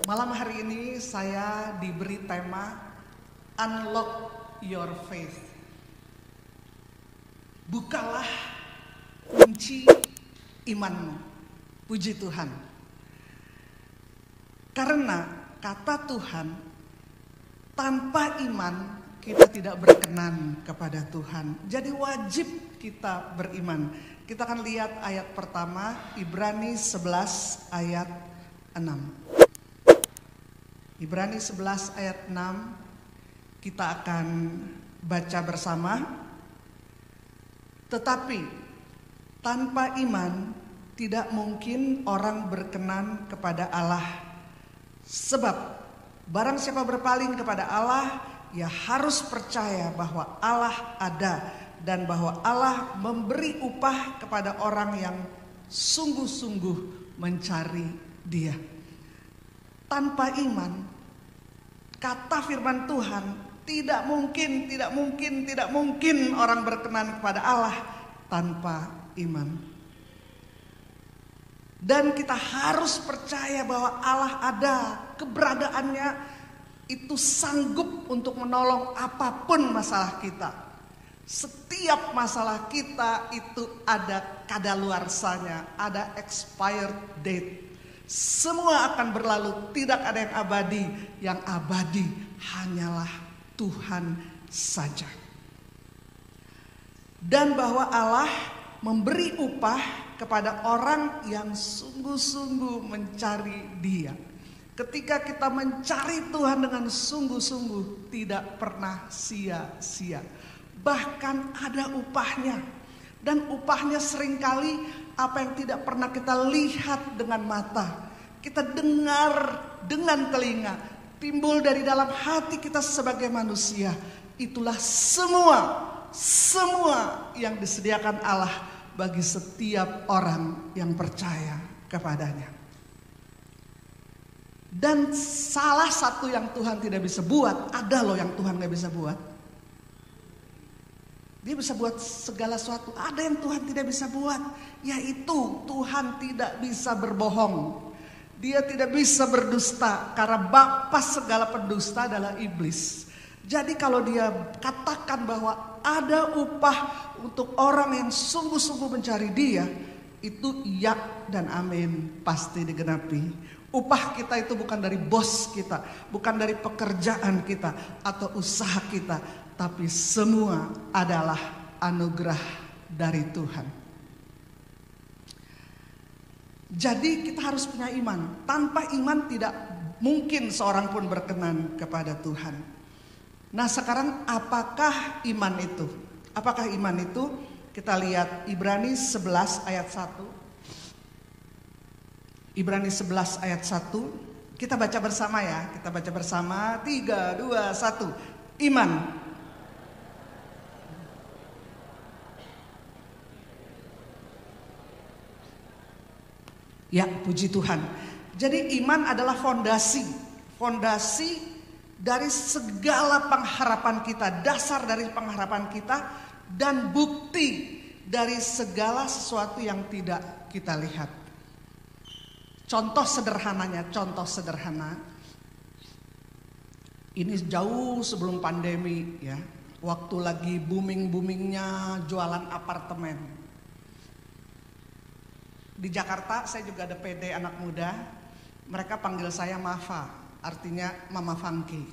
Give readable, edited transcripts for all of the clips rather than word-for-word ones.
Malam hari ini saya diberi tema Unlock Your Faith. Bukalah kunci imanmu. Puji Tuhan. Karena kata Tuhan, tanpa iman kita tidak berkenan kepada Tuhan. Jadi wajib kita beriman. Kita akan lihat ayat pertama, Ibrani 11 ayat 6. Ibrani 11 ayat 6 kita akan baca bersama. Tetapi tanpa iman tidak mungkin orang berkenan kepada Allah. Sebab barang siapa berpaling kepada Allah, ia harus percaya bahwa Allah ada dan bahwa Allah memberi upah kepada orang yang sungguh-sungguh mencari Dia. Tanpa iman, kata firman Tuhan, tidak mungkin orang berkenan kepada Allah tanpa iman. Dan kita harus percaya bahwa Allah ada, keberadaannya itu sanggup untuk menolong apapun masalah kita. Setiap masalah kita itu ada kadaluarsanya, ada expired date. Semua akan berlalu, tidak ada yang abadi. Yang abadi hanyalah Tuhan saja. Dan bahwa Allah memberi upah kepada orang yang sungguh-sungguh mencari Dia. Ketika kita mencari Tuhan dengan sungguh-sungguh, tidak pernah sia-sia. Bahkan ada upahnya. Dan upahnya seringkali apa yang tidak pernah kita lihat dengan mata, kita dengar dengan telinga, timbul dari dalam hati kita sebagai manusia. Itulah semua yang disediakan Allah bagi setiap orang yang percaya kepadanya. Dan salah satu yang Tuhan tidak bisa buat, ada loh yang Tuhan gak bisa buat. Dia bisa buat segala sesuatu. Ada yang Tuhan tidak bisa buat, yaitu Tuhan tidak bisa berbohong. Dia tidak bisa berdusta, karena bapa segala pendusta adalah iblis. Jadi kalau dia katakan bahwa ada upah untuk orang yang sungguh-sungguh mencari Dia, itu ya dan amin, pasti digenapi. Upah kita itu bukan dari bos kita, bukan dari pekerjaan kita atau usaha kita, tapi semua adalah anugerah dari Tuhan. Jadi kita harus punya iman. Tanpa iman tidak mungkin seorang pun berkenan kepada Tuhan. Nah sekarang apakah iman itu? Apakah iman itu? Kita lihat Ibrani 11 ayat 1. Ibrani 11 ayat 1. Kita baca bersama ya. Kita baca bersama. 3, 2, 1. Iman. Ya, puji Tuhan. Jadi iman adalah fondasi dari segala pengharapan kita, dasar dari pengharapan kita, dan bukti dari segala sesuatu yang tidak kita lihat. Contoh sederhana. Ini jauh sebelum pandemi ya. Waktu lagi booming-boomingnya jualan apartemen. Di Jakarta saya juga ada PD anak muda. Mereka panggil saya Mafa, artinya Mama Funky.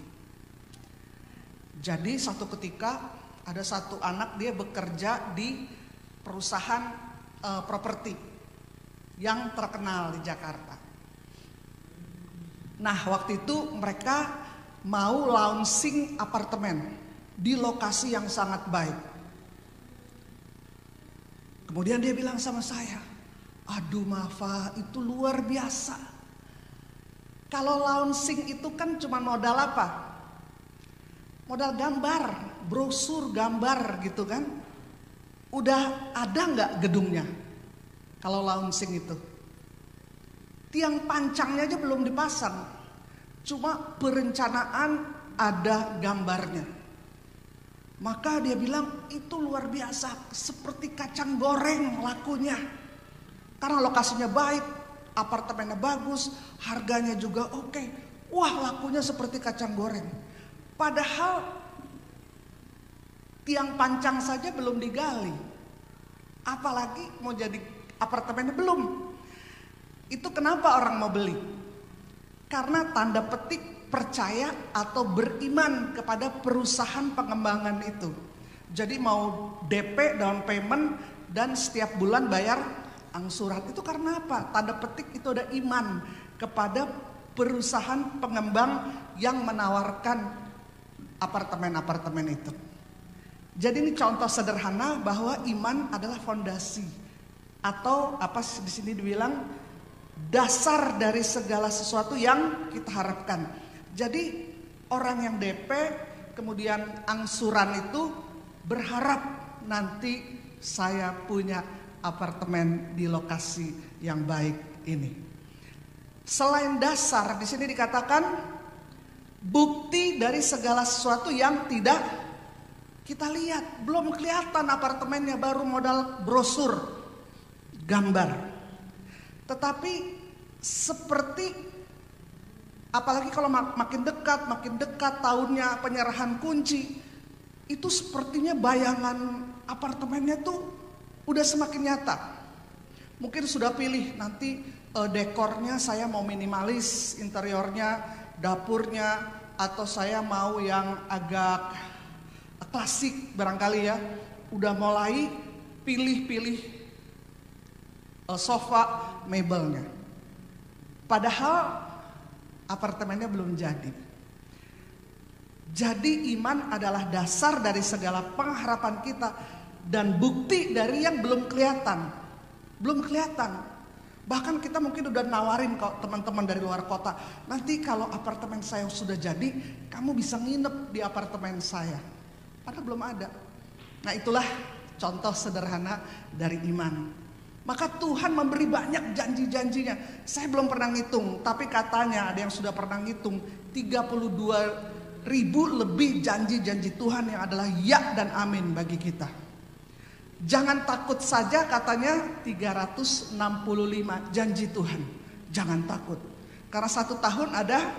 Jadi satu ketika ada satu anak, dia bekerja di perusahaan properti yang terkenal di Jakarta. Nah waktu itu mereka mau launching apartemen di lokasi yang sangat baik. Kemudian dia bilang sama saya, aduh Mafa, itu luar biasa. Kalau launching itu kan cuma modal apa? Modal gambar, brosur gambar gitu kan. Udah ada nggak gedungnya? Kalau launching itu, tiang pancangnya aja belum dipasang. Cuma perencanaan ada gambarnya. Maka dia bilang itu luar biasa, seperti kacang goreng lakunya. Karena lokasinya baik, apartemennya bagus, harganya juga oke. Wah, lakunya seperti kacang goreng. Padahal tiang pancang saja belum digali. Apalagi mau jadi apartemennya belum. Itu kenapa orang mau beli? Karena tanda petik percaya atau beriman kepada perusahaan pengembangan itu. Jadi mau DP, down payment, dan setiap bulan bayar angsuran. Itu karena apa? Tanda petik itu ada iman kepada perusahaan pengembang yang menawarkan apartemen-apartemen itu. Jadi ini contoh sederhana bahwa iman adalah fondasi atau apa di sini dibilang dasar dari segala sesuatu yang kita harapkan. Jadi orang yang DP kemudian angsuran itu berharap nanti saya punya apartemen di lokasi yang baik ini. Selain dasar, di sini dikatakan bukti dari segala sesuatu yang tidak kita lihat. Belum kelihatan apartemennya, baru modal brosur, gambar. Tetapi seperti apalagi kalau makin dekat tahunnya penyerahan kunci, itu sepertinya bayangan apartemennya tuh udah semakin nyata. Mungkin sudah pilih nanti dekornya saya mau minimalis, interiornya, dapurnya, atau saya mau yang agak klasik barangkali ya. Udah mulai pilih-pilih sofa, mebelnya. Padahal apartemennya belum jadi. Jadi iman adalah dasar dari segala pengharapan kita dan bukti dari yang belum kelihatan. Belum kelihatan. Bahkan kita mungkin udah nawarin kok teman-teman dari luar kota. Nanti kalau apartemen saya sudah jadi, kamu bisa nginep di apartemen saya. Padahal belum ada. Nah, itulah contoh sederhana dari iman. Maka Tuhan memberi banyak janji-janjinya. Saya belum pernah ngitung, tapi katanya ada yang sudah pernah ngitung 32.000 lebih janji-janji Tuhan yang adalah ya dan amin bagi kita. Jangan takut saja katanya 365 janji Tuhan. Jangan takut. Karena 1 tahun ada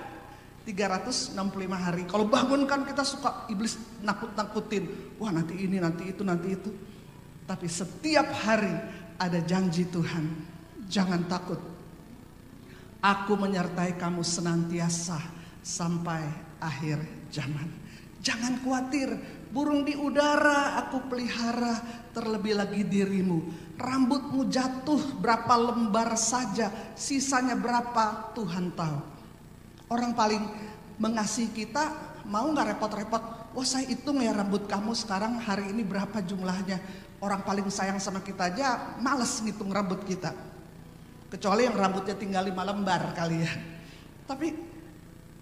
365 hari. Kalau bangun kan kita suka iblis nakut-nakutin. Wah, nanti ini, nanti itu, nanti itu. Tapi setiap hari ada janji Tuhan. Jangan takut. Aku menyertai kamu senantiasa sampai akhir zaman. Jangan khawatir. Burung di udara aku pelihara, terlebih lagi dirimu. Rambutmu jatuh berapa lembar saja, sisanya berapa Tuhan tahu. Orang paling mengasihi kita mau gak repot-repot. Wah, saya hitung ya rambut kamu sekarang hari ini berapa jumlahnya. Orang paling sayang sama kita aja males ngitung rambut kita. Kecuali yang rambutnya tinggal 5 lembar kali ya. Tapi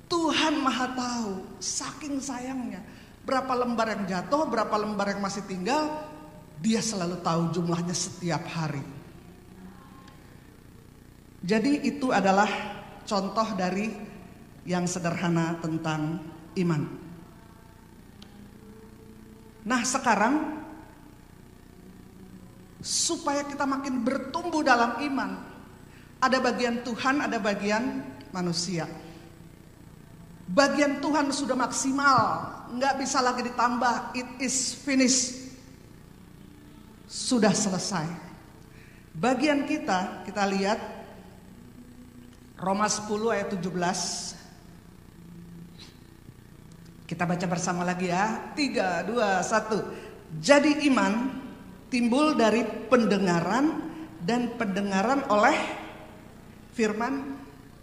Tuhan Maha tahu, saking sayangnya. Berapa lembar yang jatuh, berapa lembar yang masih tinggal, Dia selalu tahu jumlahnya setiap hari. Jadi itu adalah contoh dari yang sederhana tentang iman. Nah, sekarang supaya kita makin bertumbuh dalam iman, ada bagian Tuhan, ada bagian manusia. Bagian Tuhan sudah maksimal, nggak bisa lagi ditambah. It is finished. Sudah selesai. Bagian kita lihat Roma 10 ayat 17. Kita baca bersama lagi ya. 3, 2, 1. Jadi iman timbul dari pendengaran, dan pendengaran oleh firman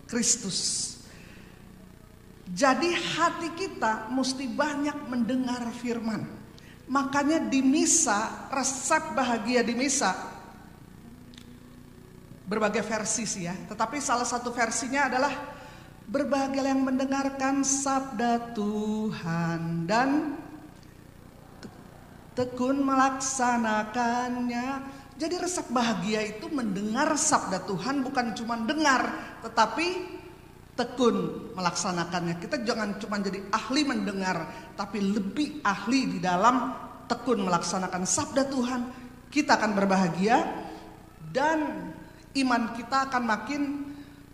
Kristus. Jadi hati kita mesti banyak mendengar firman. Makanya di misa, resep bahagia di misa berbagai versi sih ya. Tetapi salah satu versinya adalah berbahagia yang mendengarkan sabda Tuhan dan tekun melaksanakannya. Jadi resep bahagia itu mendengar sabda Tuhan, bukan cuma dengar, tetapi tekun melaksanakannya. Kita jangan cuma jadi ahli mendengar, tapi lebih ahli di dalam tekun melaksanakan sabda Tuhan. Kita akan berbahagia dan iman kita akan makin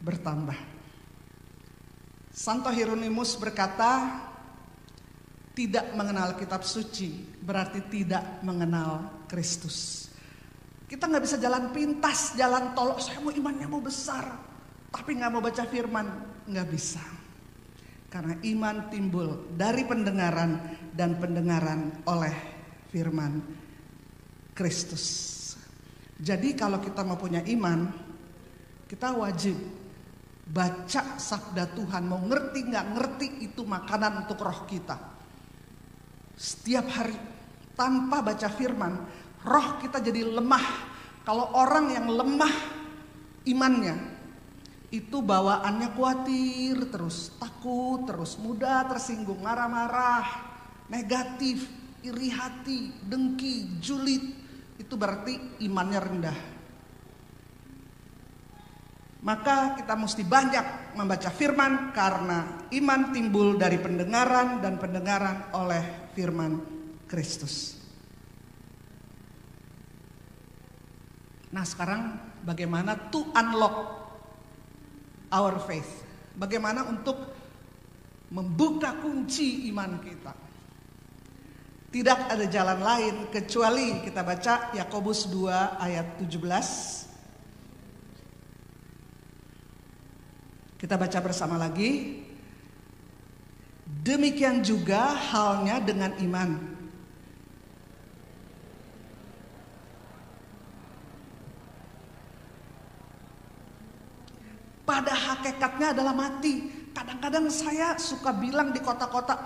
bertambah. Santo Hieronymus berkata, tidak mengenal kitab suci berarti tidak mengenal Kristus. Kita nggak bisa jalan pintas, jalan tolok, saya mau imannya mau besar, tapi nggak mau baca firman, nggak bisa. Karena iman timbul dari pendengaran dan pendengaran oleh firman Kristus. Jadi kalau kita mau punya iman, kita wajib baca sabda Tuhan. Mau ngerti nggak ngerti, itu makanan untuk roh kita. Setiap hari tanpa baca firman, roh kita jadi lemah. Kalau orang yang lemah imannya, itu bawaannya khawatir terus, takut terus, mudah tersinggung, marah-marah, negatif, iri hati, dengki, julid. Itu berarti imannya rendah. Maka kita mesti banyak membaca firman, karena iman timbul dari pendengaran dan pendengaran oleh firman Kristus. Nah, sekarang bagaimana to unlock our faith? Bagaimana untuk membuka kunci iman kita? Tidak ada jalan lain kecuali kita baca Yakobus 2 ayat 17. Kita baca bersama lagi. Demikian juga halnya dengan iman. Pada hakikatnya adalah mati. Kadang-kadang saya suka bilang di kota-kota,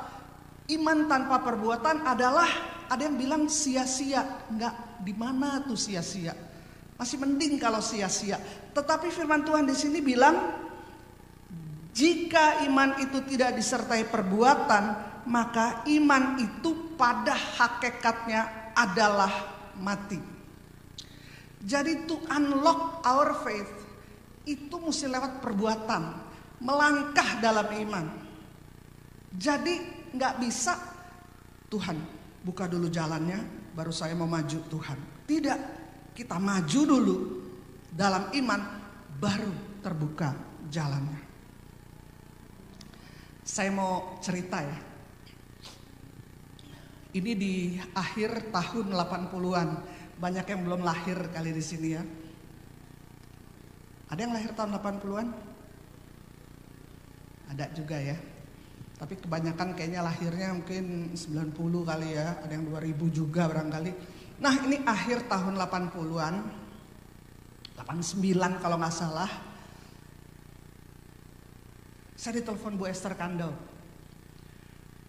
iman tanpa perbuatan adalah, ada yang bilang sia-sia. Enggak, di mana tuh sia-sia? Masih mending kalau sia-sia. Tetapi firman Tuhan di sini bilang, jika iman itu tidak disertai perbuatan, maka iman itu pada hakikatnya adalah mati. Jadi to unlock our faith itu mesti lewat perbuatan, melangkah dalam iman. Jadi nggak bisa Tuhan buka dulu jalannya, baru saya mau maju Tuhan. Tidak, kita maju dulu dalam iman, baru terbuka jalannya. Saya mau cerita ya. Ini di akhir tahun 80-an. Banyak yang belum lahir kali di sini ya. Ada yang lahir tahun 80-an? Ada juga ya. Tapi kebanyakan kayaknya lahirnya mungkin 90 kali ya. Ada yang 2000 juga barangkali. Nah, ini akhir tahun 80-an. 89 kalau nggak salah. Saya ditelepon Bu Esther Kandel.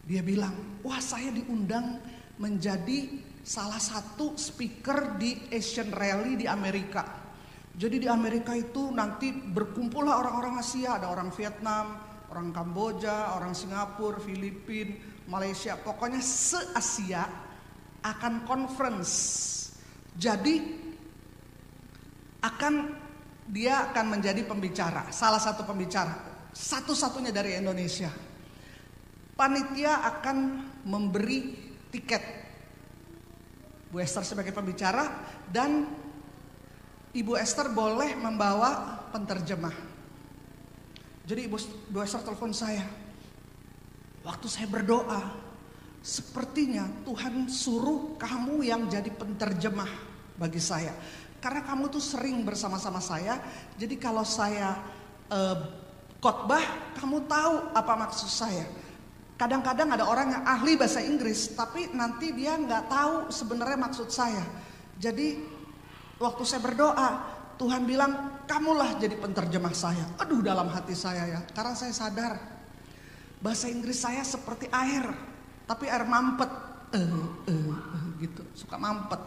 Dia bilang, wah saya diundang menjadi salah satu speaker di Asian Rally di Amerika. Jadi di Amerika itu nanti berkumpullah orang-orang Asia. Ada orang Vietnam, orang Kamboja, orang Singapura, Filipina, Malaysia. Pokoknya se-Asia akan conference. Jadi dia akan menjadi pembicara, salah satu pembicara. Satu-satunya dari Indonesia. Panitia akan memberi tiket Bu Esther sebagai pembicara, dan Ibu Esther boleh membawa penterjemah. Jadi Ibu Esther telepon saya. Waktu saya berdoa, sepertinya Tuhan suruh kamu yang jadi penterjemah bagi saya. Karena kamu tuh sering bersama-sama saya. Jadi kalau saya khotbah, kamu tahu apa maksud saya. Kadang-kadang ada orang yang ahli bahasa Inggris, tapi nanti dia nggak tahu sebenarnya maksud saya. Jadi waktu saya berdoa, Tuhan bilang, kamulah jadi penterjemah saya. Aduh, dalam hati saya ya, karena saya sadar bahasa Inggris saya seperti air, tapi air mampet, gitu, suka mampet.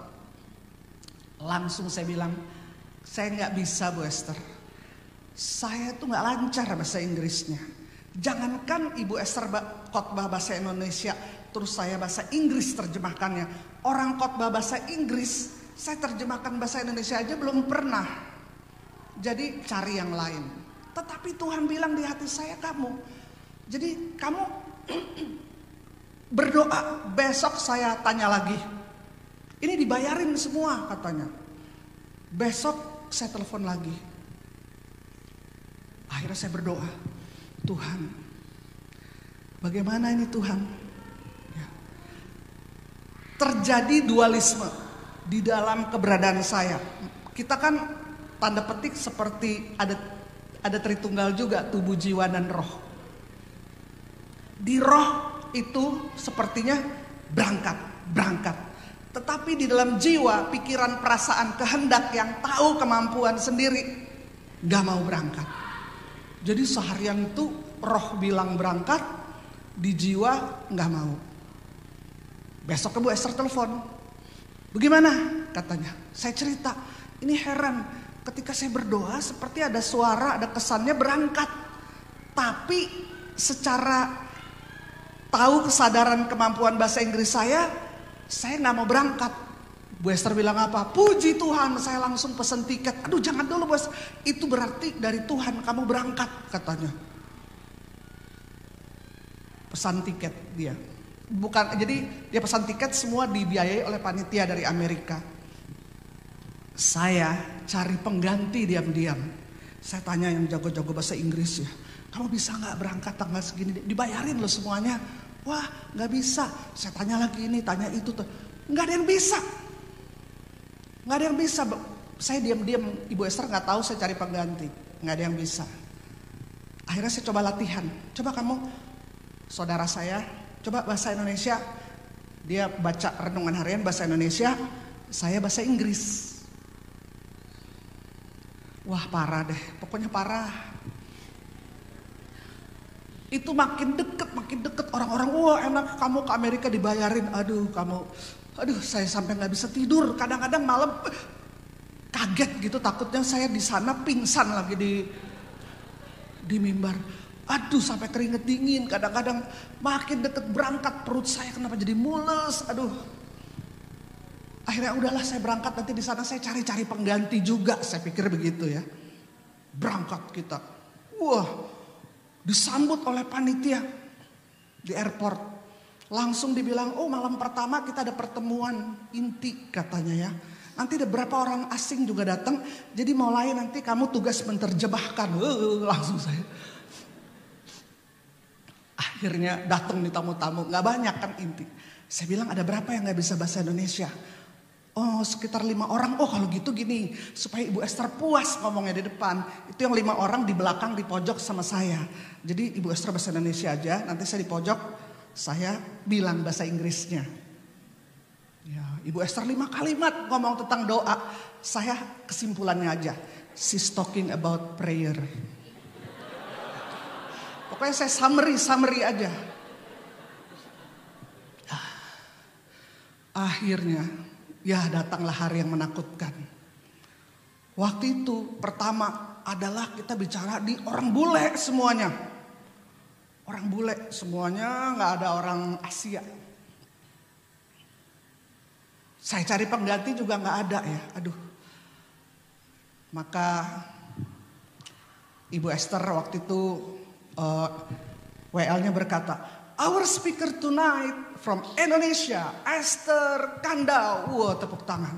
Langsung saya bilang, saya nggak bisa Bu Esther. Saya tuh nggak lancar bahasa Inggrisnya. Jangankan Ibu Esther khotbah bahasa Indonesia, terus saya bahasa Inggris terjemahkannya. Orang khotbah bahasa Inggris, saya terjemahkan bahasa Indonesia aja belum pernah. Jadi cari yang lain. Tetapi Tuhan bilang di hati saya, kamu. Jadi kamu berdoa, besok saya tanya lagi. Ini dibayarin semua katanya. Besok saya telepon lagi. Akhirnya saya berdoa, Tuhan, bagaimana ini Tuhan? Ya. Terjadi dualisme di dalam keberadaan saya. Kita kan tanda petik seperti ada Tritunggal juga, tubuh, jiwa, dan roh. Di roh itu sepertinya berangkat. Tetapi di dalam jiwa, pikiran, perasaan, kehendak yang tahu kemampuan sendiri, gak mau berangkat. Jadi seharian itu roh bilang berangkat, di jiwa gak mau. Besok Bu Esther telepon, bagaimana? Katanya, saya cerita, ini heran, ketika saya berdoa seperti ada suara, ada kesannya berangkat. Tapi secara tahu kesadaran kemampuan bahasa Inggris saya gak mau berangkat. Bu Esther bilang apa? Puji Tuhan, saya langsung pesen tiket. Aduh jangan dulu bos, itu berarti dari Tuhan kamu berangkat katanya. Pesan tiket dia. Bukan, jadi dia pesan tiket semua dibiayai oleh panitia dari Amerika. Saya cari pengganti diam-diam. Saya tanya yang jago-jago bahasa Inggris ya, kamu bisa gak berangkat tanggal segini? Dibayarin loh semuanya. Wah gak bisa. Saya tanya lagi ini, tanya itu. Gak ada yang bisa. Gak ada yang bisa. Saya diam-diam, Ibu Esther gak tahu saya cari pengganti. Gak ada yang bisa. Akhirnya saya coba latihan. Coba kamu, saudara saya, coba bahasa Indonesia. Dia baca renungan harian bahasa Indonesia, saya bahasa Inggris. Wah parah deh, pokoknya parah. Itu makin deket orang-orang, wah enak kamu ke Amerika dibayarin. Aduh saya sampai nggak bisa tidur. Kadang-kadang malam kaget gitu, takutnya saya di sana pingsan lagi di mimbar. Aduh sampai keringet dingin. Kadang-kadang makin deket berangkat perut saya kenapa jadi mules. Aduh. Akhirnya udahlah saya berangkat, nanti di sana saya cari-cari pengganti juga. Saya pikir begitu ya. Berangkat kita. Wah. Disambut oleh panitia di airport. Langsung dibilang, oh malam pertama kita ada pertemuan inti katanya ya. Nanti ada berapa orang asing juga datang. Jadi mulai nanti kamu tugas menerjemahkan. Langsung saya. Akhirnya datang nih tamu-tamu. Gak banyak kan inti. Saya bilang ada berapa yang gak bisa bahasa Indonesia? Oh sekitar 5 orang. Oh kalau gitu gini, supaya Ibu Esther puas ngomongnya di depan. Itu yang 5 orang di belakang di pojok sama saya. Jadi Ibu Esther bahasa Indonesia aja, nanti saya di pojok, saya bilang bahasa Inggrisnya. Ya, Ibu Esther 5 kalimat ngomong tentang doa. Saya kesimpulannya aja, she's talking about prayer. Pokoknya saya summary aja. Akhirnya ya datanglah hari yang menakutkan. Waktu itu pertama adalah kita bicara di orang bule semuanya. Orang bule semuanya, gak ada orang Asia. Saya cari pengganti juga gak ada ya, aduh. Maka Ibu Esther waktu itu WL-nya berkata, our speaker tonight from Indonesia, Esther Kandau. Wah, tepuk tangan.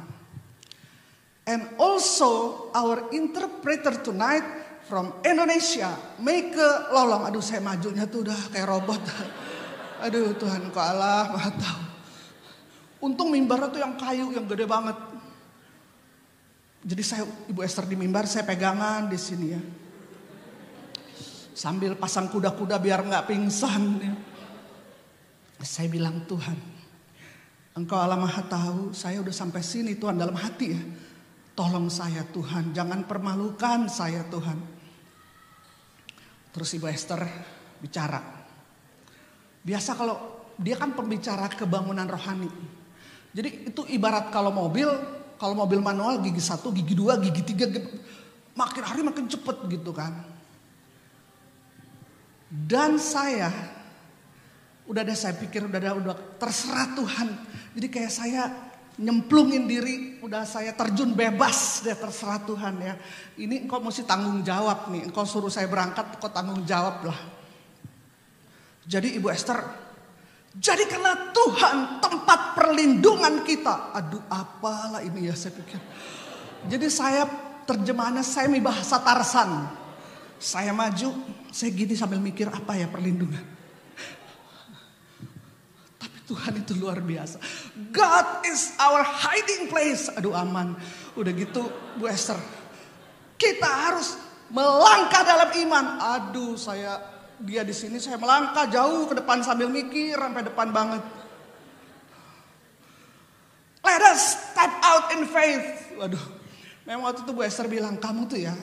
And also our interpreter tonight from Indonesia, Meike Lolong. Aduh, saya majunya tuh udah kayak robot. Aduh, Tuhan kau Allah Maha tahu. Untung mimbarnya tuh yang kayu, yang gede banget. Jadi saya, Ibu Esther di mimbar, saya pegangan di sini ya. Sambil pasang kuda-kuda biar nggak pingsan. Ya. Saya bilang, Tuhan, Engkau Allah Maha tahu, saya udah sampai sini Tuhan dalam hati ya. Tolong saya Tuhan, jangan permalukan saya Tuhan. Terus Ibu Esther bicara. Biasa kalau dia kan pembicara kebangunan rohani. Jadi itu ibarat kalau mobil manual gigi 1, gigi 2, gigi 3, makin hari makin cepet gitu kan. Dan saya saya pikir udah terserah Tuhan. Jadi kayak saya nyemplungin diri, udah saya terjun bebas deh, terserah Tuhan ya. Ini engkau mesti tanggung jawab nih, engkau suruh saya berangkat, engkau tanggung jawab lah. Jadi Ibu Esther, jadikanlah Tuhan tempat perlindungan kita. Aduh apalah ini ya saya pikir. Jadi saya terjemahannya semi bahasa Tarsan. Saya maju, saya gini sambil mikir apa ya perlindungan. Tapi Tuhan itu luar biasa. God is our hiding place. Aduh aman. Udah gitu Bu Esther, kita harus melangkah dalam iman. Aduh dia di sini, saya melangkah jauh ke depan sambil mikir sampai depan banget. Let us step out in faith. Waduh, memang waktu itu Bu Esther bilang, kamu tuh ya,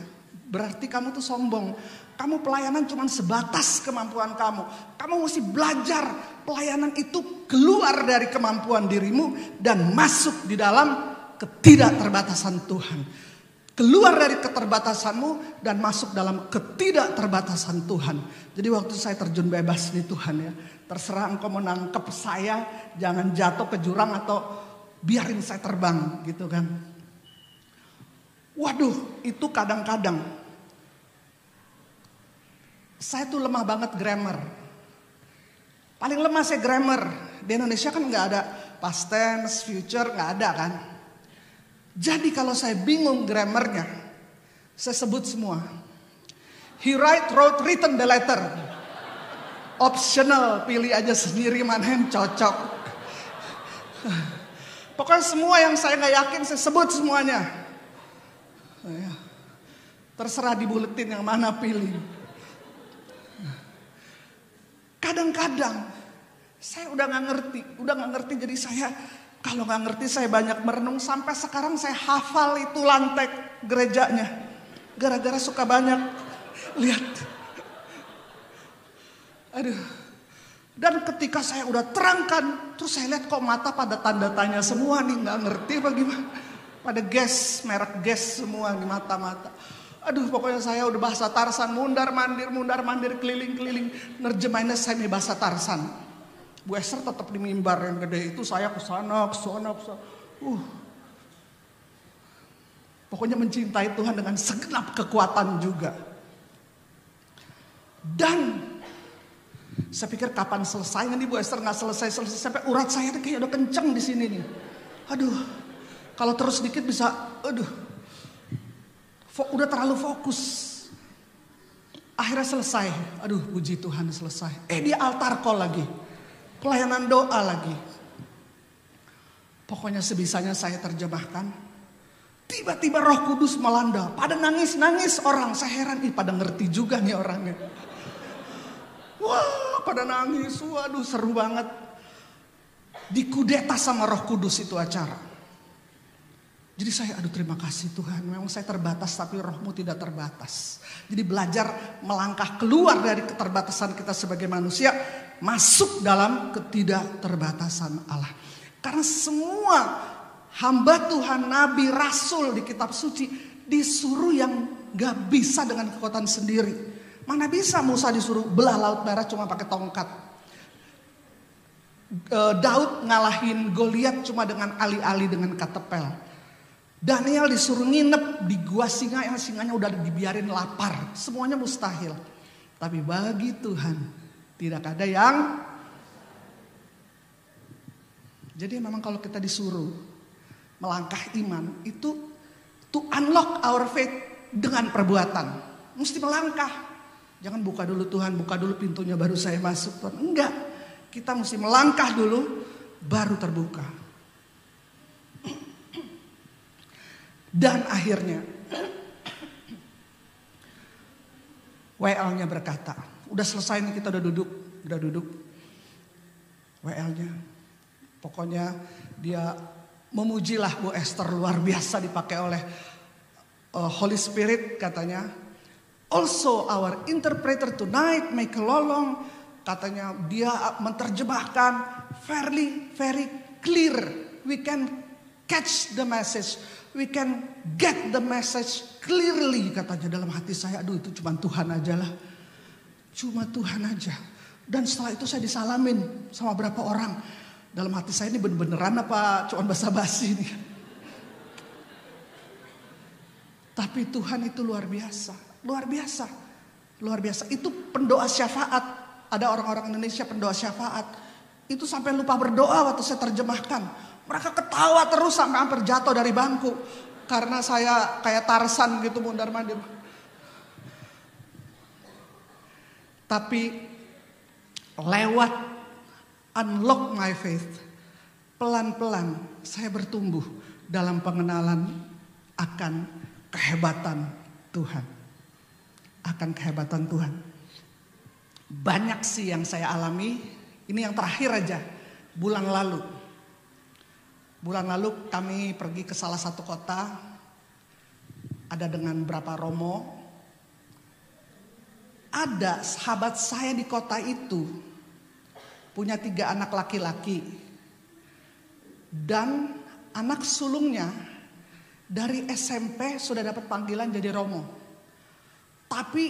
berarti kamu tuh sombong. Kamu pelayanan cuma sebatas kemampuan kamu. Kamu mesti belajar pelayanan itu keluar dari kemampuan dirimu dan masuk di dalam ketidakterbatasan Tuhan. Keluar dari keterbatasanmu dan masuk dalam ketidakterbatasan Tuhan. Jadi waktu saya terjun bebas di Tuhan ya, terserah engkau mau nangkep saya, jangan jatuh ke jurang atau biarin saya terbang gitu kan. Waduh, itu kadang-kadang saya tuh lemah banget grammar. Paling lemah saya grammar. Di Indonesia kan nggak ada past tense, future nggak ada kan. Jadi kalau saya bingung grammarnya, saya sebut semua. He wrote, written the letter. Optional, pilih aja sendiri mana yang cocok. Pokoknya semua yang saya nggak yakin saya sebut semuanya. Terserah di buletin yang mana pilih. Kadang-kadang saya udah nggak ngerti, jadi saya kalau nggak ngerti saya banyak merenung sampai sekarang saya hafal itu lantai gerejanya, gara-gara suka banyak lihat. Aduh, dan ketika saya udah terangkan, terus saya lihat kok mata pada tanda tanya semua nih, nggak ngerti apa gimana, pada merek gas semua di mata-mata. Aduh, pokoknya saya udah bahasa Tarsan, mundar mandir, keliling-keliling. Nerjemahinnya saya nih bahasa Tarsan. Bu Esther tetap di mimbar yang gede itu, saya kesana. Pokoknya mencintai Tuhan dengan segenap kekuatan juga. Dan saya pikir kapan selesainya nih Bu Esther, nggak selesai sampai urat saya tuh kayak udah kenceng di sini nih. Aduh, kalau terus dikit bisa, udah terlalu fokus. Akhirnya selesai. Aduh, puji Tuhan selesai. Di altar call lagi. Pelayanan doa lagi. Pokoknya sebisanya saya terjemahkan. Tiba-tiba Roh Kudus melanda. Pada nangis-nangis orang. Saya heran, pada ngerti juga nih orangnya. Wah, pada nangis. Waduh, seru banget. Dikudeta sama Roh Kudus itu acara. Jadi saya, terima kasih Tuhan. Memang saya terbatas tapi rohmu tidak terbatas. Jadi belajar melangkah keluar dari keterbatasan kita sebagai manusia. Masuk dalam ketidakterbatasan Allah. Karena semua hamba Tuhan, nabi, rasul di kitab suci disuruh yang gak bisa dengan kekuatan sendiri. Mana bisa Musa disuruh belah laut merah cuma pakai tongkat. Daud ngalahin Goliat cuma dengan alih-alih dengan katepel. Daniel disuruh nginep di gua singa yang singanya udah dibiarin lapar. Semuanya mustahil. Tapi bagi Tuhan tidak ada yang. Jadi memang kalau kita disuruh melangkah iman itu to unlock our faith dengan perbuatan. Mesti melangkah. Jangan buka dulu Tuhan, buka dulu pintunya baru saya masuk. Enggak. Kita mesti melangkah dulu baru terbuka. Dan akhirnya WL-nya berkata, udah selesai nih kita udah duduk. WL-nya pokoknya dia memujilah Bu Esther, luar biasa dipakai oleh Holy Spirit katanya. Also our interpreter tonight Michael Lolong katanya dia menerjemahkan very clear. We can catch the message. We can get the message clearly katanya dalam hati saya. Aduh, itu cuma Tuhan aja lah. Cuma Tuhan aja. Dan setelah itu saya disalamin sama berapa orang. Dalam hati saya ini beneran apa cuma basa-basi nih. Tapi Tuhan itu luar biasa. Luar biasa. Itu pendoa syafaat. Ada orang-orang Indonesia pendoa syafaat. Itu sampai lupa berdoa waktu saya terjemahkan. Mereka ketawa terus sampai hampir jatuh dari bangku. Karena saya kayak Tarsan gitu mundar-mandir. Tapi lewat unlock my faith, pelan-pelan saya bertumbuh dalam pengenalan akan kehebatan Tuhan. Akan kehebatan Tuhan. Banyak sih yang saya alami. Ini yang terakhir aja, bulan lalu. Bulan lalu kami pergi ke salah satu kota, ada dengan beberapa romo. Ada sahabat saya di kota itu, punya 3 anak laki-laki. Dan anak sulungnya dari SMP sudah dapat panggilan jadi romo. Tapi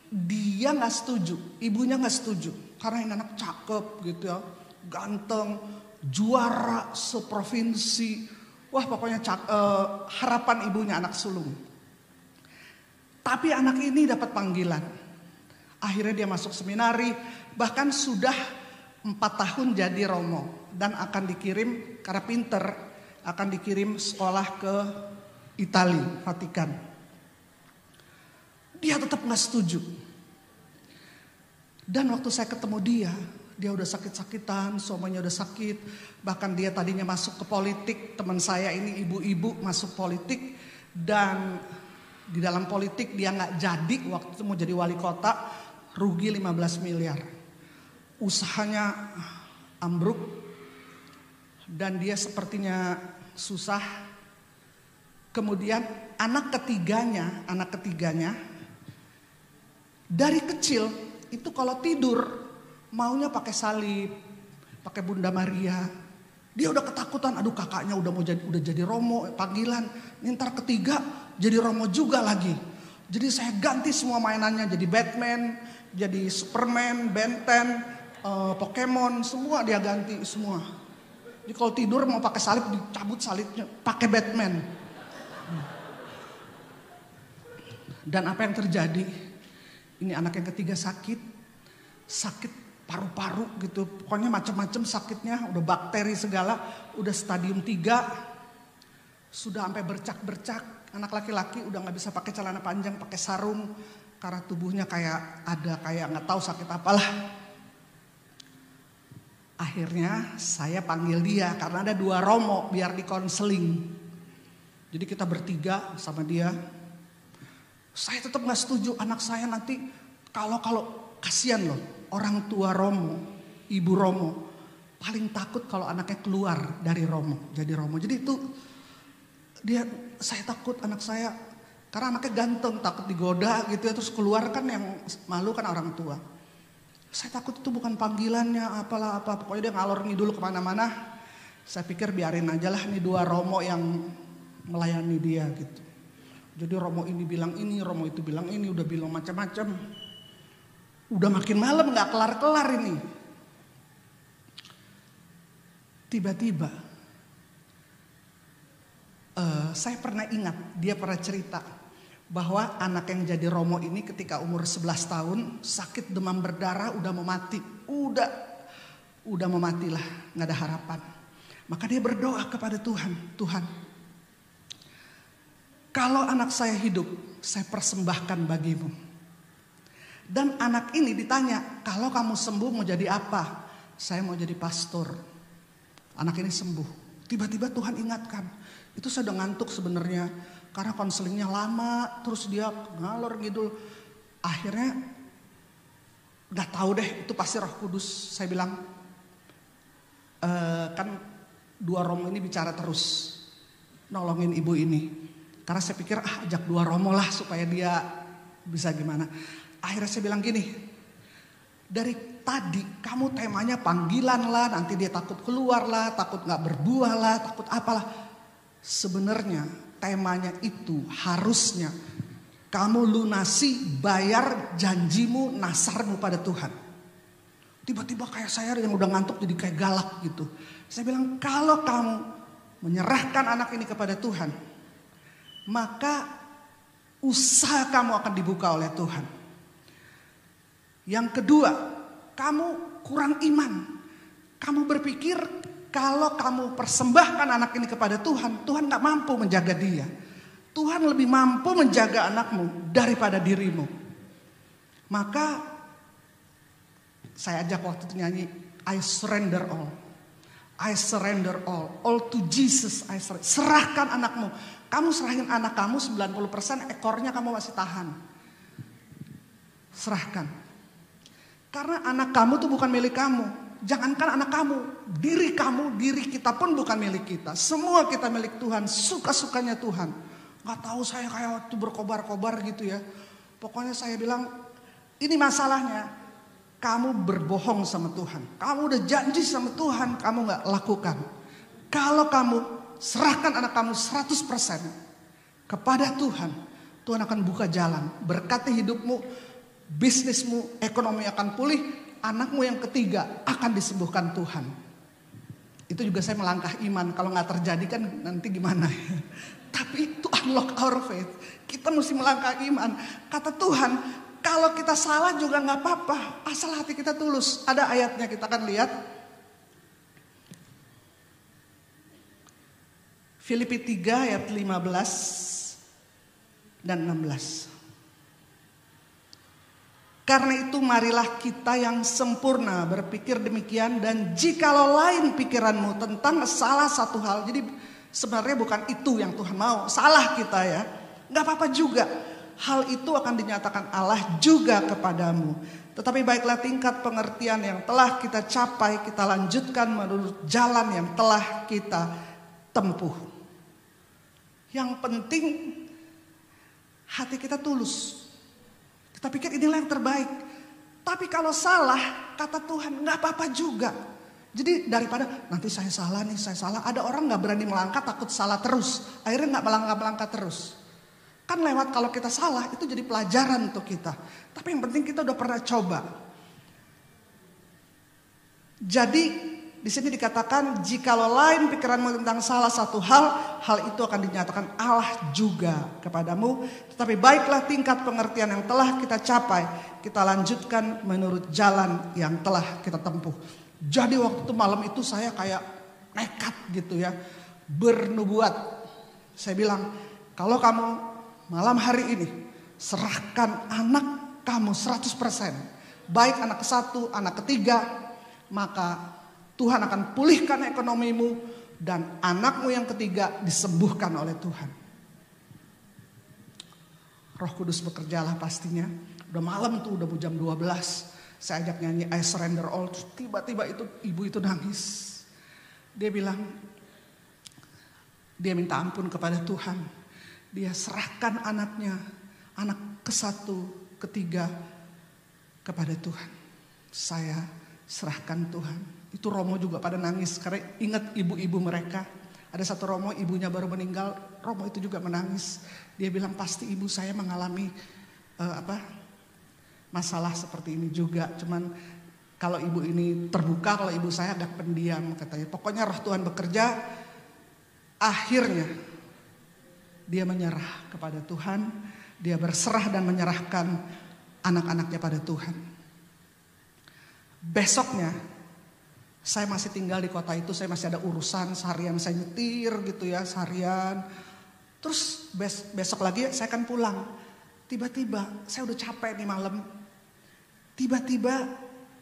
dia gak setuju, ibunya gak setuju. Karena ini anak cakep gitu ya, ganteng, juara seprovinsi. Wah pokoknya harapan ibunya anak sulung. Tapi anak ini dapat panggilan. Akhirnya dia masuk seminari, bahkan sudah 4 tahun jadi romo. Dan akan dikirim, karena pinter, akan dikirim sekolah ke Italia, Vatikan. Dia tetap gak setuju. Dan waktu saya ketemu dia udah sakit-sakitan, suaminya udah sakit. Bahkan dia tadinya masuk ke politik, teman saya ini ibu-ibu masuk politik. Dan di dalam politik dia gak jadi, waktu itu mau jadi wali kota, rugi 15 miliar. Usahanya ambruk dan dia sepertinya susah. Kemudian anak ketiganya dari kecil itu kalau tidur maunya pakai salib, pakai Bunda Maria. Dia udah ketakutan, aduh kakaknya udah jadi romo, panggilan. Ini ntar ketiga jadi romo juga lagi. Jadi saya ganti semua mainannya, jadi Batman, jadi Superman, Ben 10, Pokemon, semua dia ganti semua. Jadi kalau tidur mau pakai salib, dicabut salibnya, pakai Batman. Dan apa yang terjadi? Ini anak yang ketiga sakit paru-paru gitu. Pokoknya macam-macam sakitnya, udah bakteri segala, udah stadium 3. Sudah sampai bercak-bercak. Anak laki-laki udah gak bisa pakai celana panjang, pakai sarung. Karena tubuhnya kayak gak tahu sakit apalah. Akhirnya saya panggil dia karena ada 2 romo biar dikonseling. Jadi kita bertiga sama dia. Saya tetap gak setuju anak saya nanti kalau kasihan loh orang tua romo, ibu romo paling takut kalau anaknya keluar dari romo, jadi romo. Jadi itu saya takut anak saya karena anaknya ganteng, takut digoda gitu ya, terus keluar kan yang malu kan orang tua. Saya takut itu bukan panggilannya apa, pokoknya dia ngalor ngidul kemana-mana. Saya pikir biarin aja lah nih 2 romo yang melayani dia gitu. Jadi romo ini bilang ini, romo itu bilang ini, udah bilang macam-macam. Udah makin malam gak kelar-kelar ini. Tiba-tiba saya pernah ingat, dia pernah cerita bahwa anak yang jadi romo ini ketika umur 11 tahun sakit demam berdarah, udah mau mati. Udah mau mati lah, gak ada harapan. Maka dia berdoa kepada Tuhan, Tuhan, kalau anak saya hidup, saya persembahkan bagimu. Dan anak ini ditanya, kalau kamu sembuh mau jadi apa? Saya mau jadi pastor. Anak ini sembuh. Tiba-tiba Tuhan ingatkan. Itu saya udah ngantuk sebenarnya. Karena konselingnya lama, terus dia ngalor ngidul. Akhirnya gak tahu deh, itu pasti Roh Kudus. Saya bilang, kan 2 romo ini bicara terus. Nolongin ibu ini. Karena saya pikir ajak 2 romo lah supaya dia bisa gimana. Akhirnya saya bilang gini, dari tadi kamu temanya panggilan lah, nanti dia takut keluar lah, takut gak berbuah lah, takut apalah. Sebenarnya temanya itu harusnya kamu lunasi, bayar janjimu, nasarmu pada Tuhan. Tiba-tiba kayak saya yang udah ngantuk jadi kayak galak gitu. Saya bilang kalau kamu menyerahkan anak ini kepada Tuhan, maka usaha kamu akan dibuka oleh Tuhan. Yang kedua, kamu kurang iman. Kamu berpikir kalau kamu persembahkan anak ini kepada Tuhan, Tuhan gak mampu menjaga dia. Tuhan lebih mampu menjaga anakmu daripada dirimu. Maka Saya ajak waktu itu nyanyi, I surrender all. I surrender all to Jesus. I surrender. Serahkan anakmu. Kamu serahin anak kamu 90%, ekornya kamu masih tahan. Serahkan. Karena anak kamu tuh bukan milik kamu. Jangankan anak kamu, diri kita pun bukan milik kita. Semua kita milik Tuhan, suka-sukanya Tuhan. Gak tahu saya kayak waktu berkobar-kobar gitu ya. Pokoknya saya bilang, ini masalahnya. Kamu berbohong sama Tuhan. Kamu udah janji sama Tuhan, kamu gak lakukan. Kalau kamu serahkan anak kamu 100% kepada Tuhan, Tuhan akan buka jalan. Berkati hidupmu, bisnismu, ekonomi akan pulih. Anakmu yang ketiga akan disembuhkan Tuhan. Itu juga saya melangkah iman. Kalau gak terjadi kan nanti gimana ya. Tapi itu unlock our faith. Kita mesti melangkah iman. Kata Tuhan, kalau kita salah juga gak apa-apa. Asal hati kita tulus. Ada ayatnya, kita akan lihat. Filipi 3 ayat 15 dan 16. Karena itu marilah kita yang sempurna berpikir demikian. Dan jikalau lain pikiranmu tentang salah satu hal. Jadi sebenarnya bukan itu yang Tuhan mau. Salah kita ya. Gak apa-apa juga. Hal itu akan dinyatakan Allah juga kepadamu. Tetapi baiklah tingkat pengertian yang telah kita capai, kita lanjutkan menurut jalan yang telah kita tempuh. Yang penting hati kita tulus. Kita pikir inilah yang terbaik. Tapi kalau salah, kata Tuhan, gak apa-apa juga. Jadi daripada nanti saya salah nih, saya salah. Ada orang gak berani melangkah, takut salah terus. Akhirnya gak melangkah terus. Kan lewat kalau kita salah itu jadi pelajaran untuk kita. Tapi yang penting kita udah pernah coba. Jadi di sini dikatakan jikalau lain pikiranmu tentang salah satu hal itu akan dinyatakan Allah juga kepadamu. Tetapi baiklah tingkat pengertian yang telah kita capai, kita lanjutkan menurut jalan yang telah kita tempuh. Jadi waktu itu malam itu saya kayak nekat gitu ya, bernubuat. Saya bilang, kalau kamu malam hari ini serahkan anak kamu 100%. Baik anak ke-1, anak ketiga, maka Tuhan akan pulihkan ekonomimu dan anakmu yang ketiga disembuhkan oleh Tuhan. Roh Kudus bekerjalah pastinya. Udah malam tuh, udah jam 12. Saya ajak nyanyi I surrender all. Terus tiba-tiba itu ibu itu nangis. Dia bilang, dia minta ampun kepada Tuhan. Dia serahkan anaknya, anak ke-1, ke-3 kepada Tuhan. Saya serahkan Tuhan. Itu Romo juga pada nangis karena ingat ibu-ibu mereka. Ada satu Romo, ibunya baru meninggal, Romo itu juga menangis. Dia bilang pasti ibu saya mengalami masalah seperti ini juga. Cuman kalau ibu ini terbuka, kalau ibu saya agak pendiam katanya. Pokoknya roh Tuhan bekerja, akhirnya dia menyerah kepada Tuhan. Dia berserah dan menyerahkan anak-anaknya pada Tuhan. Besoknya saya masih tinggal di kota itu. Saya masih ada urusan seharian, saya nyetir gitu ya seharian. Terus besok lagi saya akan pulang. Tiba-tiba saya udah capek nih malam. Tiba-tiba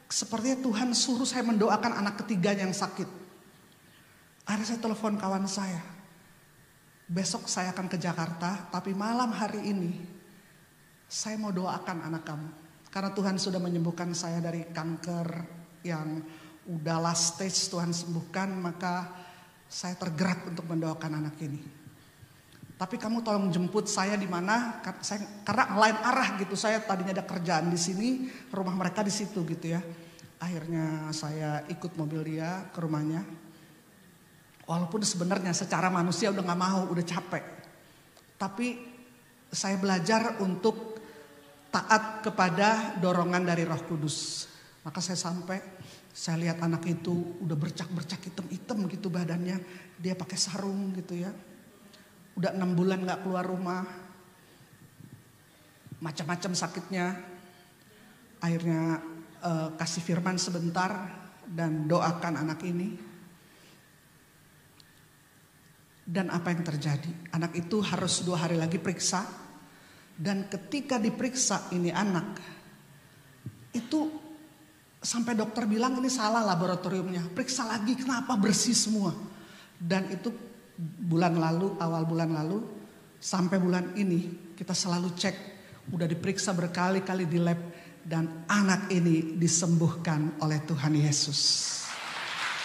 sepertinya Tuhan suruh saya mendoakan anak ketiganya yang sakit. Akhirnya saya telepon kawan saya. Besok saya akan ke Jakarta, tapi malam hari ini saya mau doakan anak kamu. Karena Tuhan sudah menyembuhkan saya dari kanker yang udah last stage, Tuhan sembuhkan, maka saya tergerak untuk mendoakan anak ini. Tapi kamu tolong jemput saya di mana? Karena lain arah gitu. Saya tadinya ada kerjaan di sini, rumah mereka di situ gitu ya. Akhirnya saya ikut mobil dia ke rumahnya. Walaupun sebenarnya secara manusia udah gak mau, udah capek. Tapi saya belajar untuk taat kepada dorongan dari Roh Kudus. Maka saya sampai, saya lihat anak itu udah bercak-bercak hitam-hitam gitu badannya. Dia pakai sarung gitu ya. Udah 6 bulan gak keluar rumah. Macam-macam sakitnya. Akhirnya kasih firman sebentar dan doakan anak ini. Dan apa yang terjadi? Anak itu harus 2 hari lagi periksa. Dan ketika diperiksa ini anak, itu Sampai dokter bilang ini salah laboratoriumnya. Periksa lagi, kenapa bersih semua. Dan itu awal bulan lalu sampai bulan ini kita selalu cek. Udah diperiksa berkali-kali di lab. Dan anak ini disembuhkan oleh Tuhan Yesus.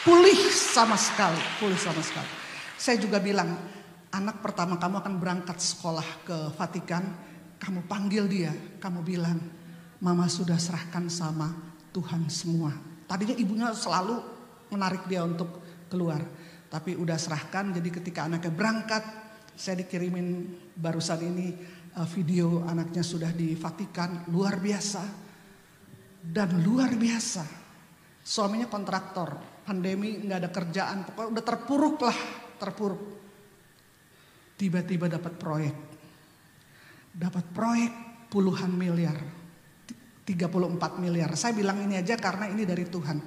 Pulih sama sekali. Saya juga bilang, anak pertama kamu akan berangkat sekolah ke Vatikan. Kamu panggil dia, kamu bilang, mama sudah serahkan sama Tuhan semua. Tadinya ibunya selalu menarik dia untuk keluar. Tapi udah serahkan, jadi ketika anaknya berangkat, saya dikirimin barusan ini video anaknya sudah di Vatikan, luar biasa. Dan luar biasa, suaminya kontraktor, pandemi nggak ada kerjaan, pokoknya udah terpuruk. Tiba-tiba dapat proyek puluhan miliar, 34 miliar. Saya bilang ini aja karena ini dari Tuhan.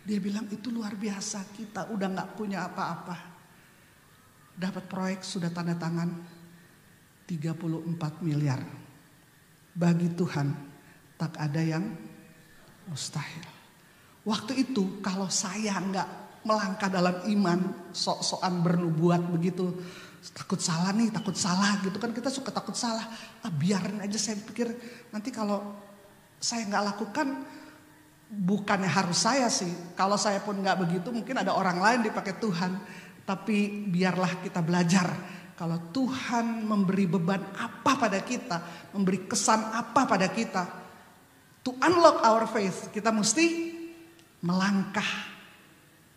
Dia bilang itu luar biasa, kita udah nggak punya apa-apa. Dapat proyek sudah tanda tangan 34 miliar. Bagi Tuhan tak ada yang mustahil. Waktu itu kalau saya nggak melangkah dalam iman, sok-sokan bernubuat begitu, takut salah gitu kan, kita suka takut salah. Biarin aja, saya pikir nanti kalau saya nggak lakukan, bukannya harus saya sih. Kalau saya pun nggak begitu, mungkin ada orang lain dipakai Tuhan. Tapi biarlah kita belajar. Kalau Tuhan memberi beban apa pada kita, memberi kesan apa pada kita, to unlock our faith, kita mesti melangkah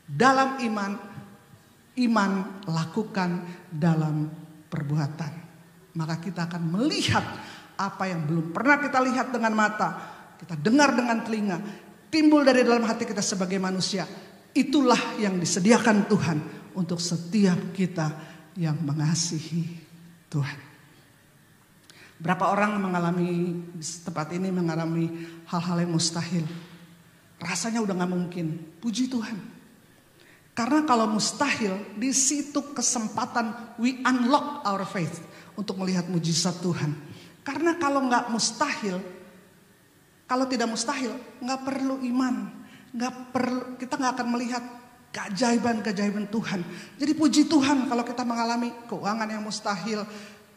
dalam iman lakukan dalam perbuatan. Maka kita akan melihat apa yang belum pernah kita lihat dengan mata, kita dengar dengan telinga, timbul dari dalam hati kita sebagai manusia. Itulah yang disediakan Tuhan untuk setiap kita yang mengasihi Tuhan. Berapa orang mengalami di tempat ini mengalami hal-hal yang mustahil. Rasanya udah gak mungkin. Puji Tuhan. Karena kalau mustahil, di situ kesempatan we unlock our faith untuk melihat mujizat Tuhan. Karena kalau gak mustahil, kalau tidak mustahil, gak perlu iman. Kita gak akan melihat keajaiban-keajaiban Tuhan. Jadi puji Tuhan kalau kita mengalami keuangan yang mustahil,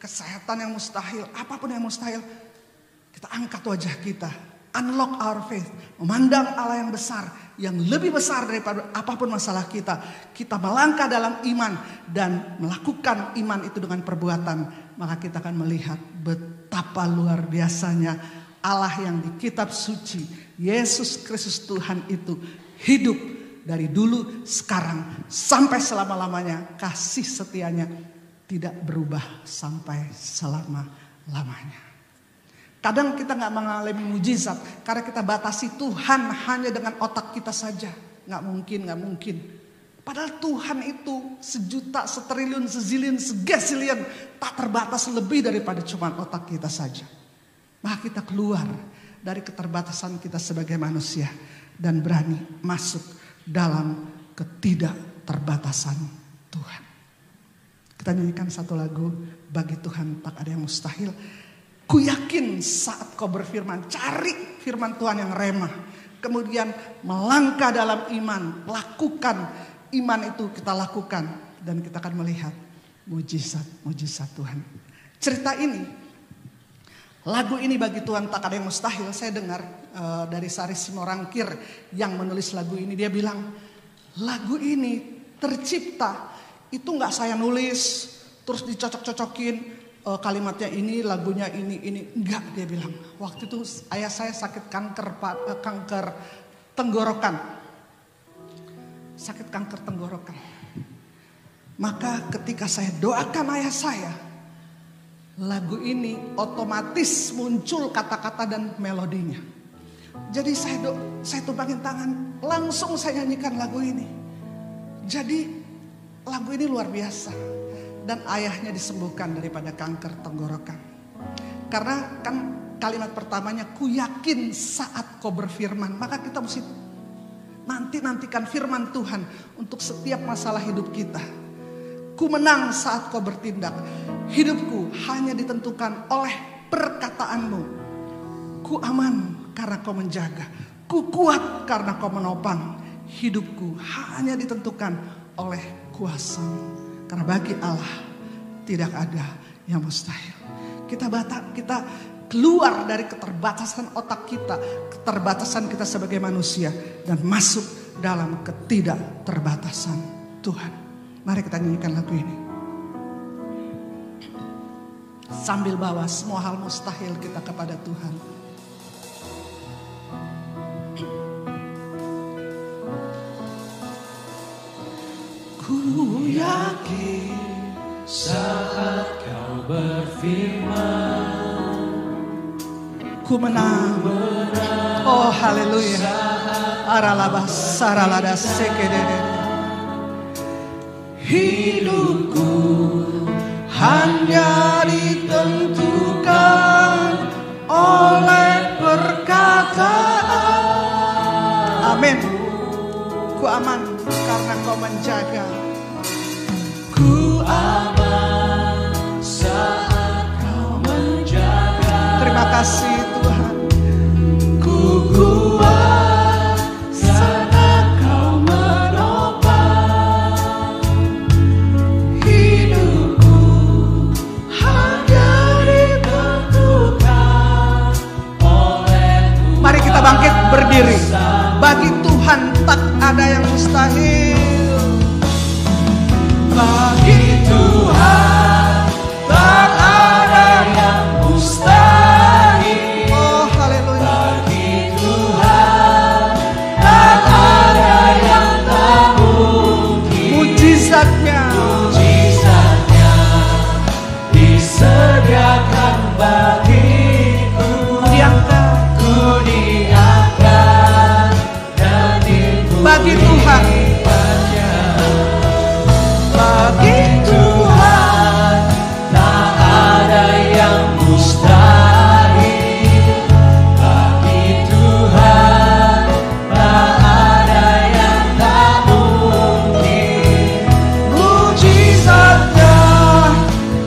kesehatan yang mustahil, apapun yang mustahil, kita angkat wajah kita, unlock our faith, memandang Allah yang besar, yang lebih besar daripada apapun masalah kita. Kita melangkah dalam iman dan melakukan iman itu dengan perbuatan, maka kita akan melihat betapa luar biasanya Allah yang di kitab suci, Yesus Kristus Tuhan itu hidup dari dulu, sekarang, sampai selama-lamanya. Kasih setianya tidak berubah sampai selama-lamanya. Kadang kita gak mengalami mujizat karena kita batasi Tuhan hanya dengan otak kita saja. Gak mungkin. Padahal Tuhan itu sejuta, setriliun, seziliun, segesiliun, tak terbatas lebih daripada cuma otak kita saja. Maka kita keluar dari keterbatasan kita sebagai manusia dan berani masuk dalam ketidakterbatasan Tuhan. Kita nyanyikan satu lagu, bagi Tuhan tak ada yang mustahil. Ku yakin saat kau berfirman, cari firman Tuhan yang remah. Kemudian melangkah dalam iman, lakukan iman itu kita lakukan. Dan kita akan melihat mujizat Tuhan. Cerita ini, lagu ini bagi Tuhan tak ada yang mustahil. Saya dengar dari Sari Simorangkir yang menulis lagu ini. Dia bilang, lagu ini tercipta, itu gak saya nulis terus dicocok-cocokin kalimatnya ini, lagunya ini. Enggak, dia bilang. Waktu itu ayah saya sakit kanker tenggorokan. Sakit kanker tenggorokan. Maka ketika saya doakan ayah saya, lagu ini otomatis muncul kata-kata dan melodinya. Jadi saya tumpangin tangan, langsung saya nyanyikan lagu ini. Jadi lagu ini luar biasa. Dan ayahnya disembuhkan daripada kanker tenggorokan. Karena kan kalimat pertamanya, ku yakin saat kau berfirman. Maka kita mesti nantikan firman Tuhan untuk setiap masalah hidup kita. Ku menang saat kau bertindak. Hidupku hanya ditentukan oleh perkataanmu. Ku aman karena kau menjaga. Ku kuat karena kau menopang hidupku, hanya ditentukan oleh kuasa-Mu. Karena bagi Allah tidak ada yang mustahil. Kita keluar dari keterbatasan otak kita, keterbatasan kita sebagai manusia, dan masuk dalam ketidakterbatasan Tuhan. Mari kita nyanyikan lagu ini. Sambil bawa semua hal mustahil kita kepada Tuhan. Ku yakin saat kau berfirman, ku menang. Oh haleluya. Aralabas saralada sekedede. Hidupku hanya ditentukan oleh perkataan. Amin. Ku aman karena kau menjaga. ku aman saat kau menjaga. Terima kasih Tuhan. Ku kuat saat kau menopang hidupku, hanya ditentukan oleh kuasa. Mari kita bangkit berdiri. Bagi Tuhan tak ada yang mustahil. Bagi Tuhan tak ada yang mustahil. Oh haleluya. Bagi Tuhan tak ada yang tak mungkin. Mujizatnya Mujizatnya disediakan bagiku. diangkat. Ku diangkat dan diberi Bagi Tuhan. Bagi Tuhan tak ada yang mustahil. Bagi Tuhan tak ada yang tak mungkin. Mujizatnya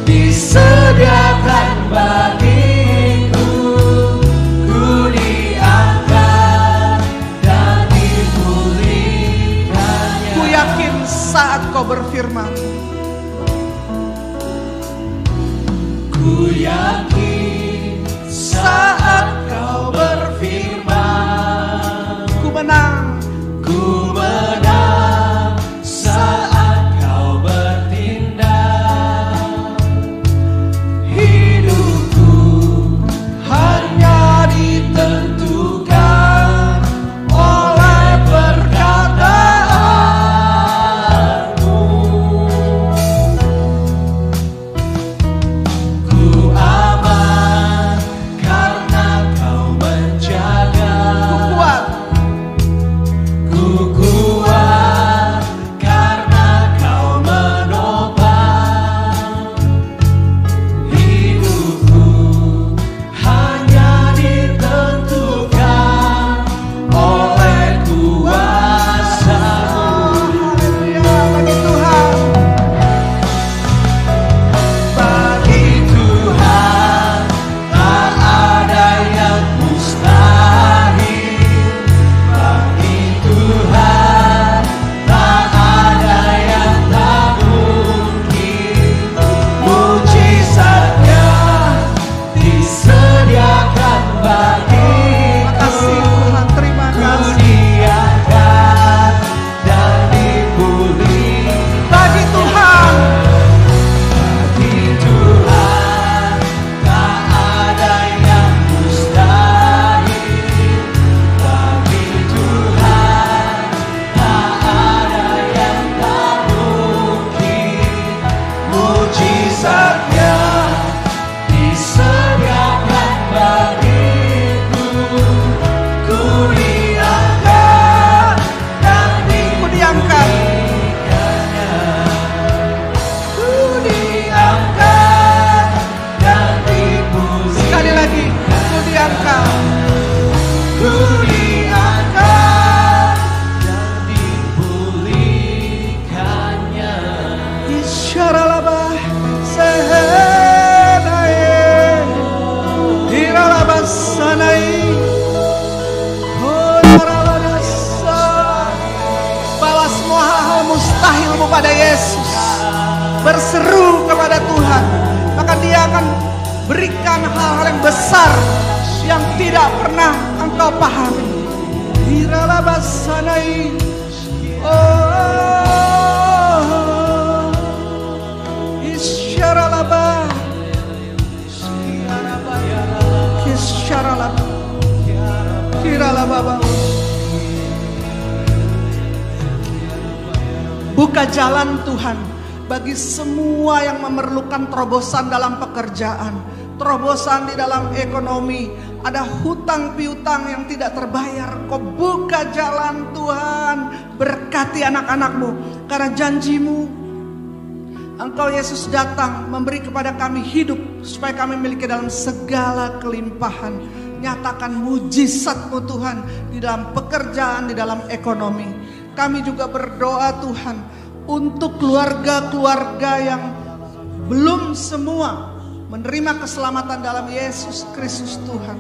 disediakan bagiku. Ku diangkat dan dipulihkannya. Ku yakin saat kau berfirman, Ku yakin saat kau berfirman, ku menang. ku menang saat kau bertindak. Hidupku hanya ditentukan oleh perkataanmu. Ku aman karena kau menjaga. Ku kuat kepada Yesus, berseru kepada Tuhan, maka Dia akan berikan hal-hal yang besar yang tidak pernah engkau pahami. Hiralabasanai, oh, isyaralaba, isyaralaba, kiralaba. Buka jalan Tuhan bagi semua yang memerlukan terobosan dalam pekerjaan, terobosan di dalam ekonomi, ada hutang piutang yang tidak terbayar. Kau buka jalan Tuhan, berkati anak-anakmu, karena janjimu Engkau Yesus datang memberi kepada kami hidup supaya kami memiliki dalam segala kelimpahan. Nyatakan mujizat-Mu Tuhan di dalam pekerjaan, di dalam ekonomi. Kami juga berdoa Tuhan untuk keluarga-keluarga yang belum semua menerima keselamatan dalam Yesus Kristus Tuhan.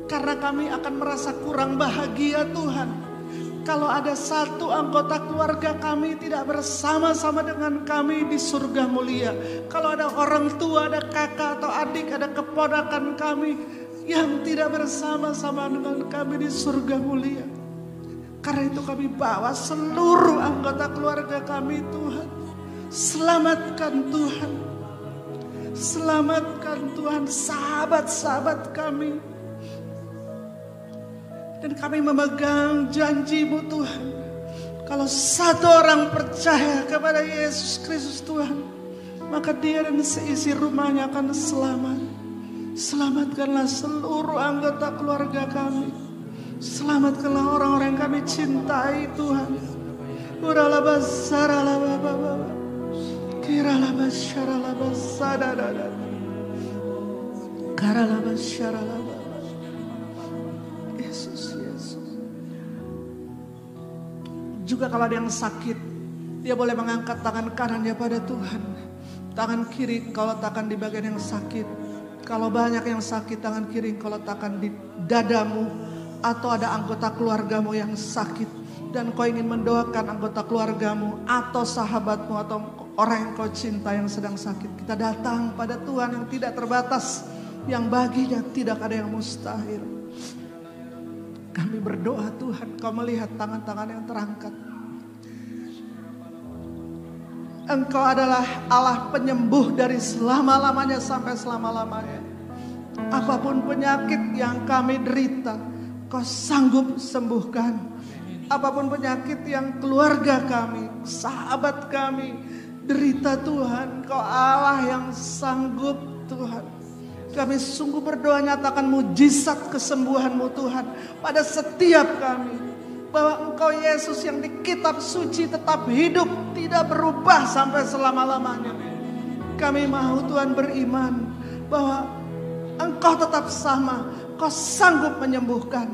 Karena kami akan merasa kurang bahagia Tuhan kalau ada satu anggota keluarga kami tidak bersama-sama dengan kami di surga mulia. Kalau ada orang tua, ada kakak atau adik, ada keponakan kami yang tidak bersama-sama dengan kami di surga mulia. Karena itu kami bawa seluruh anggota keluarga kami Tuhan. Selamatkan Tuhan. Selamatkan Tuhan sahabat-sahabat kami. Dan kami memegang janji-Mu Tuhan. Kalau satu orang percaya kepada Yesus Kristus Tuhan, maka dia dan seisi rumahnya akan selamat. Selamatkanlah seluruh anggota keluarga kami. Selamatkanlah orang-orang yang kami cintai Tuhan. Yesus, Yesus. Juga kalau ada yang sakit, dia boleh mengangkat tangan kanannya pada Tuhan. Tangan kiri kau letakkan di bagian yang sakit. Kalau banyak yang sakit, tangan kiri kau letakkan di dadamu. Atau ada anggota keluargamu yang sakit dan kau ingin mendoakan anggota keluargamu atau sahabatmu atau orang yang kau cinta yang sedang sakit. Kita datang pada Tuhan yang tidak terbatas, yang baginya tidak ada yang mustahil. Kami berdoa Tuhan, kau melihat tangan-tangan yang terangkat. Engkau adalah Allah penyembuh dari selama-lamanya sampai selama-lamanya. Apapun penyakit yang kami derita, Kau sanggup sembuhkan. Apapun penyakit yang keluarga kami, sahabat kami derita Tuhan, Kau Allah yang sanggup Tuhan. Kami sungguh berdoa nyatakan mujizat kesembuhan-Mu Tuhan pada setiap kami. Bahwa Engkau Yesus yang di kitab suci tetap hidup, tidak berubah sampai selama-lamanya. Kami mau Tuhan beriman bahwa Engkau tetap sama, Kau sanggup menyembuhkan.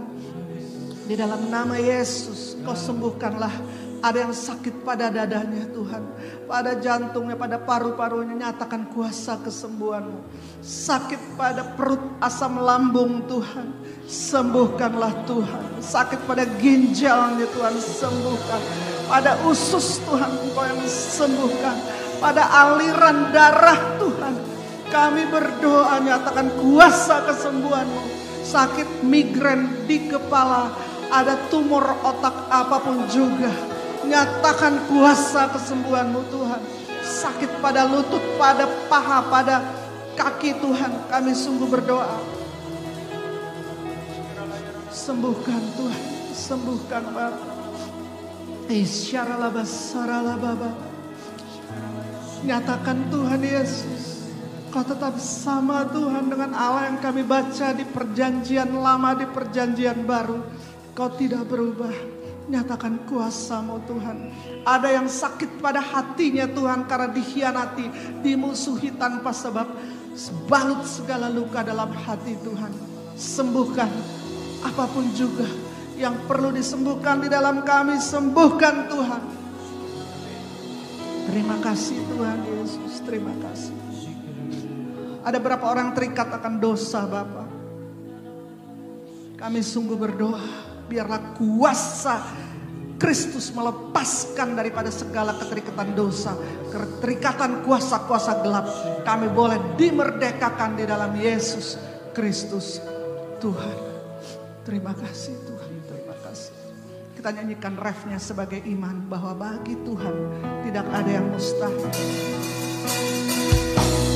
Di dalam nama Yesus, Kau sembuhkanlah. Ada yang sakit pada dadanya Tuhan, pada jantungnya, pada paru-parunya, nyatakan kuasa kesembuhan-Mu. Sakit pada perut, asam lambung Tuhan, sembuhkanlah Tuhan. Sakit pada ginjalnya Tuhan, sembuhkan. Pada usus Tuhan, Engkau yang sembuhkan. Pada aliran darah Tuhan, kami berdoa nyatakan kuasa kesembuhan-Mu. Sakit migren di kepala, ada tumor otak apapun juga, nyatakan kuasa kesembuhan-Mu Tuhan. Sakit pada lutut, pada paha, pada kaki Tuhan, kami sungguh berdoa. Sembuhkan Tuhan, sembuhkan Bapa. Nyatakan Tuhan Yesus, Kau tetap sama Tuhan dengan Allah yang kami baca di perjanjian lama, di perjanjian baru. Kau tidak berubah. Nyatakan kuasa-Mu Tuhan. Ada yang sakit pada hatinya Tuhan karena dikhianati, dimusuhi tanpa sebab. Balut segala luka dalam hati Tuhan. Sembuhkan apapun juga yang perlu disembuhkan di dalam kami. Sembuhkan Tuhan. Terima kasih Tuhan Yesus. Terima kasih. Ada berapa orang terikat akan dosa Bapa? Kami sungguh berdoa. Biarlah kuasa Kristus melepaskan daripada segala keterikatan dosa, keterikatan kuasa-kuasa gelap. Kami boleh dimerdekakan di dalam Yesus Kristus Tuhan. Terima kasih Tuhan, terima kasih. Kita nyanyikan refnya sebagai iman bahwa bagi Tuhan tidak ada yang mustahil.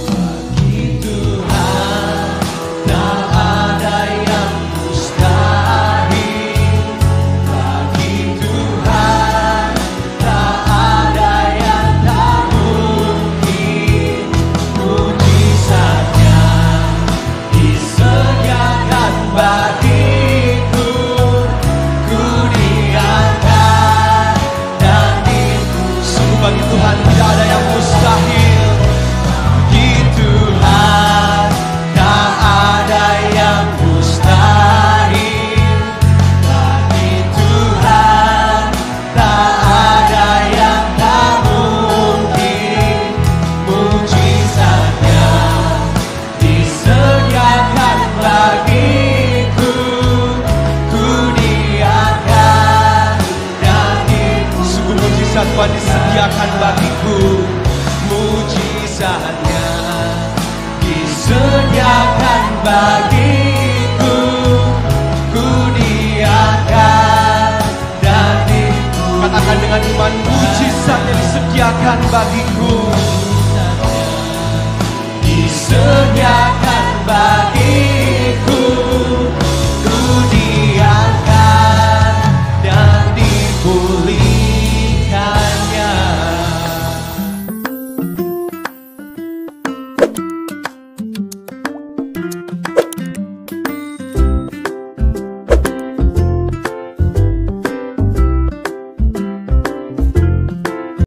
Bagi Tuhan tak ada yang mustahil. Bagi Tuhan tak ada yang tak mungkin. Mujizatnya disediakan bagiku. Ku diangkat dan sungguh bagi Tuhan tidak ada yang mustahil. Bagi Tuhan tak ada yang mustahil. Bagi Tuhan tak ada yang tak mungkin. Mujizatnya disediakan bagiku. Ku diangkat dan sungguh mujizat Tuhan disediakan bagiku. Mujizatnya disediakan bagiku. Ku diangkat dan katakan dengan iman, mujizatnya disediakan bagiku.